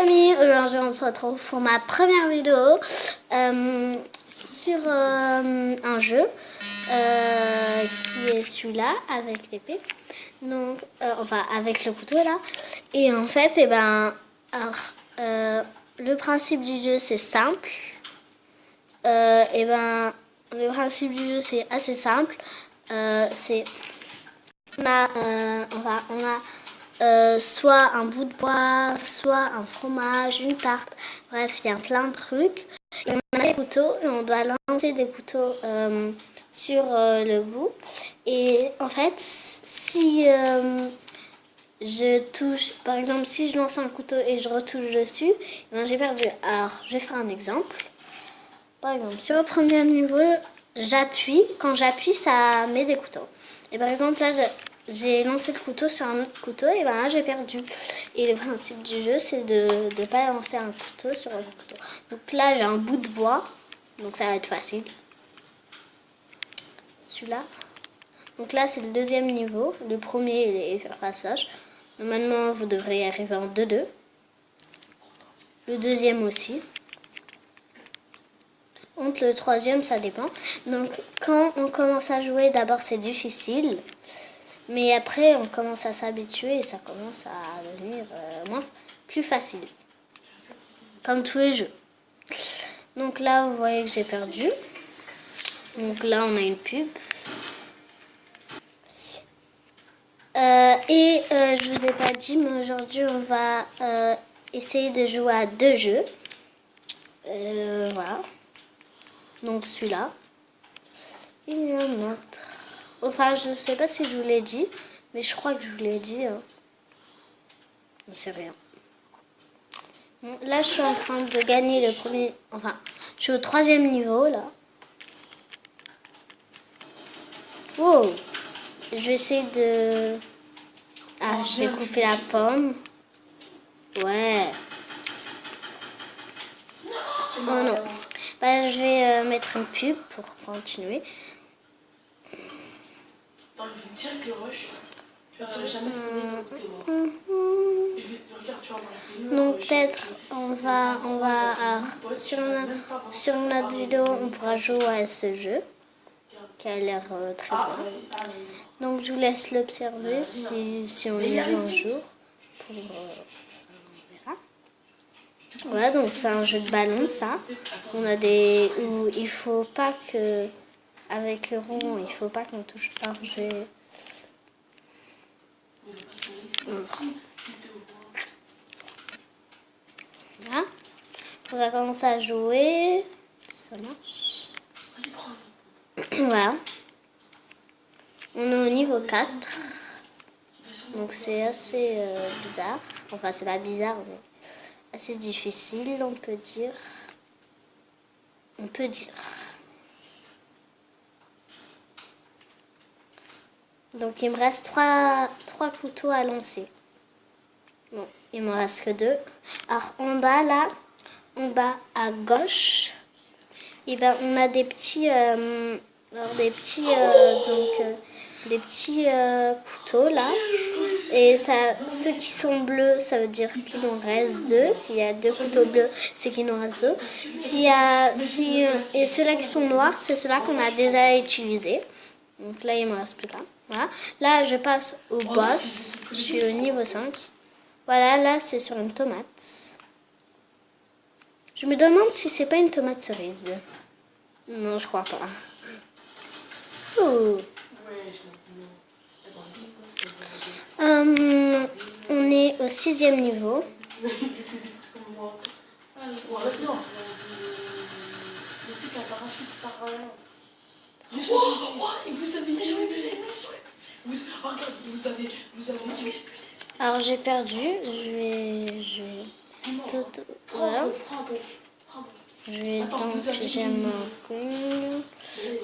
Amis, aujourd'hui on se retrouve pour ma première vidéo sur un jeu qui est celui-là avec l'épée, donc enfin avec le couteau là. Et en fait, le principe du jeu c'est simple. Le principe du jeu c'est assez simple. On a soit un bout de bois, soit un fromage, une tarte. Bref, il y a plein de trucs. Et on a des couteaux et on doit lancer des couteaux sur le bout. Et en fait, si je touche, par exemple, si je lance un couteau et je retouche dessus, j'ai perdu. Alors, je vais faire un exemple. Par exemple, sur le premier niveau, j'appuie. Quand j'appuie, ça met des couteaux. Et par exemple, là, j'ai lancé le couteau sur un autre couteau, et là, j'ai perdu. Et le principe du jeu, c'est de ne pas lancer un couteau sur un couteau. Donc là, j'ai un bout de bois, donc ça va être facile. Celui-là. Donc là, c'est le deuxième niveau. Le premier, il est faire passage. Normalement, vous devriez arriver en 2-2. Le deuxième aussi. Entre le troisième, ça dépend. Donc, quand on commence à jouer, d'abord, c'est difficile. Mais après, on commence à s'habituer et ça commence à devenir plus facile. Comme tous les jeux. Donc là, vous voyez que j'ai perdu. Donc là, on a une pub. Je vous ai pas dit, mais aujourd'hui, on va essayer de jouer à 2 jeux. Voilà. Donc celui-là. Et un autre. Enfin, je ne sais pas si je vous l'ai dit, mais je crois que je vous l'ai dit. Hein. Je ne sais rien. Bon, là, je suis en train de gagner le premier... Enfin, je suis au 3e niveau, là. Wow! Je vais essayer de... Ah, j'ai coupé la pomme. Ouais. Oh non. Bah, je vais mettre une pub pour continuer. Attends, je vais te dire que Rush, tu vas jamais se donc peut-être sur notre vidéo on pourra jouer à ce jeu qui a l'air très bien. Donc je vous laisse l'observer si on y joue un jour. On verra. Voilà, donc c'est un jeu de ballon ça. On a des où il faut pas que avec le rond il faut pas qu'on touche. Alors je vais Voilà. On va commencer à jouer. Ça marche. Voilà. On est au niveau 4. Donc c'est assez bizarre. Enfin, c'est pas bizarre, mais assez difficile, on peut dire. On peut dire. Donc il me reste 3 couteaux à lancer. Bon, il me reste que 2. Alors en bas là, en bas à gauche, et ben on a des petits des petits couteaux là. Et ça, ceux qui sont bleus, ça veut dire qu'il en reste 2. S'il y a 2 couteaux bleus, c'est qu'il en reste 2. Et ceux-là qui sont noirs, c'est ceux-là qu'on a déjà utilisés. Donc là, il me reste plus qu'un. Voilà. Là, je passe au boss. Je suis au niveau 5. Voilà, là, c'est sur une tomate. Je me demande si c'est pas une tomate cerise. Non, je crois pas. Ouh. On est au 6e niveau. Alors j'ai perdu. Voilà. J'aime un.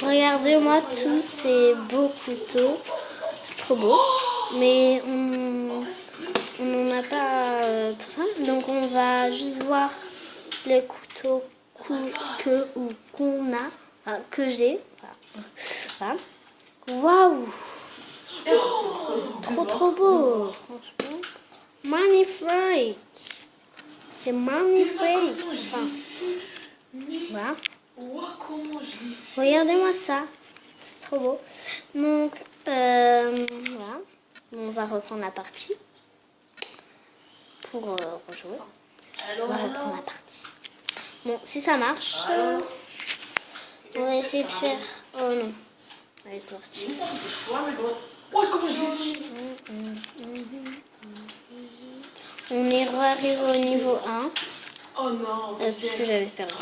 Regardez-moi tous ces beaux couteaux. C'est trop beau. Mais on n'en a pas pour ça. Donc on va juste voir les couteaux qu'on a, enfin, que j'ai. Voilà. Waouh! Trop beau, franchement. Magnifique! C'est magnifique. Comment je Enfin, l'ai fait. Mais, voilà. ouah, comment je l'ai fait. Regardez-moi ça. C'est trop beau. Donc, voilà. On va reprendre la partie pour rejouer. On va reprendre la partie. Bon, si ça marche, on va essayer de faire... Oh non. Allez, c'est parti. Ouais, comment je l'ai fait. On est arrivé au niveau 1. Oh non, Puisque j'avais perdu.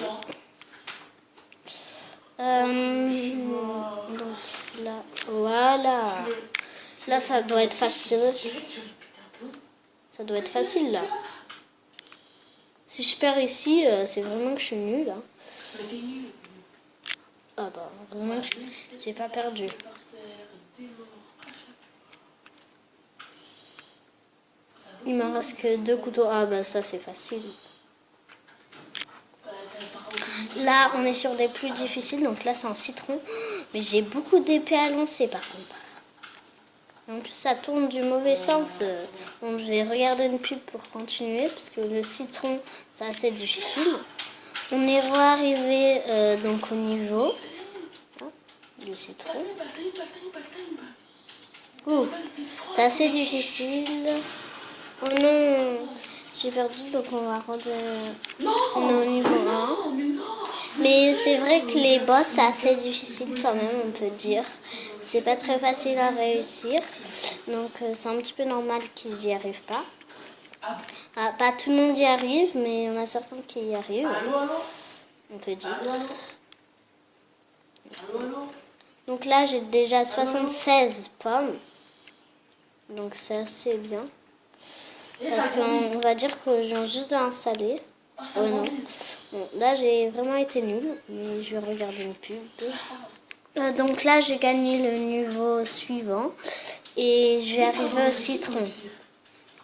Donc là, voilà. Là, ça doit être facile. Ça doit être facile, là. Si je perds ici, c'est vraiment que je suis nulle. Hein. Ah bah, heureusement que j'ai pas perdu. Il me reste que 2 couteaux. Ah bah ça, c'est facile. Là, on est sur des plus difficiles. Donc là, c'est un citron. Mais j'ai beaucoup d'épées à lancer, par contre. Et en plus, ça tourne du mauvais sens. Donc, je vais regarder une pub pour continuer. Parce que le citron, c'est assez difficile. On est arrivé donc au niveau du citron. Ouh, c'est assez difficile. Oh non, j'ai perdu, donc on va rendre... On est au niveau 1. Mais c'est vrai que les boss, c'est assez difficile quand même, on peut dire. C'est pas très facile à réussir. Donc c'est un petit peu normal qu'ils n'y arrivent pas. Ah, pas tout le monde y arrive, mais il y en a certains qui y arrivent. On peut dire. Donc là, j'ai déjà 76 pommes. Donc c'est assez bien. Parce qu'on va dire que je viens juste d'installer. Oh non. Bon, là, j'ai vraiment été nulle. Mais je vais regarder une pub. Donc là, j'ai gagné le niveau suivant. Et je vais arriver au citron.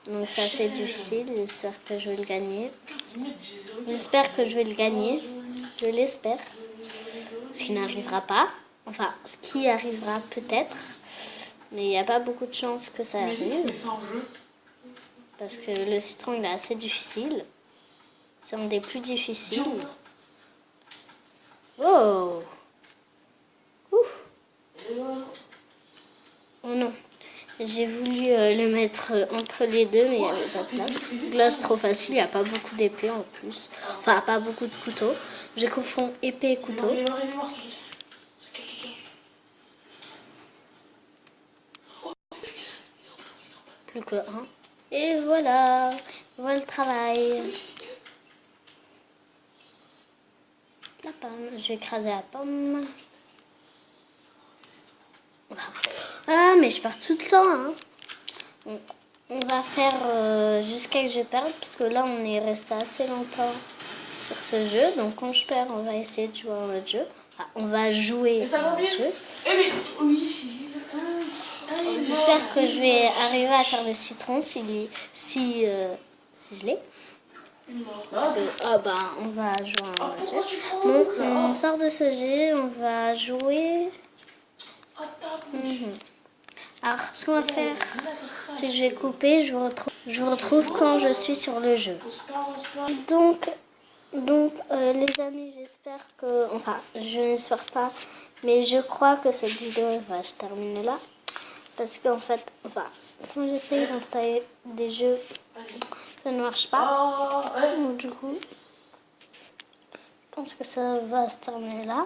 Donc c'est assez difficile. J'espère que je vais le gagner. J'espère que je vais le gagner. Je l'espère. Ce qui n'arrivera pas. Enfin, ce qui arrivera peut-être. Mais il n'y a pas beaucoup de chances que ça arrive. Parce que le citron, il est assez difficile. C'est un des plus difficiles. Oh! Ouf! Oh non. J'ai voulu le mettre entre les deux, mais il n'y avait pas de place. Donc là, c'est trop facile. Il n'y a pas beaucoup d'épées en plus. Enfin, pas beaucoup de couteaux. Je confonds épée et couteau. Plus que un. Et voilà. Voilà le travail. La pomme. Je vais écraser la pomme. Ah, mais je perds tout le temps. Hein. On va faire jusqu'à que je perde. Parce que là, on est resté assez longtemps sur ce jeu. Donc, quand je perds, on va essayer de jouer à un autre jeu. Enfin, on va jouer à un autre jeu. J'espère que je vais arriver à faire le citron si je l'ai. Parce que, on va jouer à un autre jeu. Bon, on sort de ce jeu, on va jouer. Alors, ce qu'on va faire, c'est que je vais couper, je vous retrouve quand je suis sur le jeu. Donc les amis, j'espère que, enfin, je n'espère pas, mais je crois que cette vidéo va se terminer là. Parce qu'en fait, enfin, quand j'essaye d'installer des jeux, ça ne marche pas. Donc du coup, je pense que ça va se terminer là.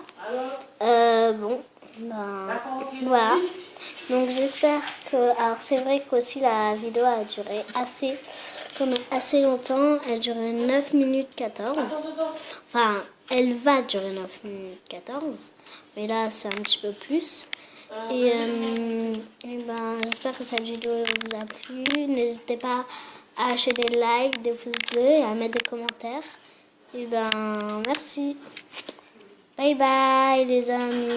Voilà. Donc j'espère que... Alors c'est vrai qu'aussi la vidéo a duré assez longtemps. Elle durait 9 minutes 14. Enfin, elle va durer 9 minutes 14. Mais là, c'est un petit peu plus. J'espère que cette vidéo vous a plu. N'hésitez pas à lâcher des likes, des pouces bleus et à mettre des commentaires. Merci. Bye bye les amis.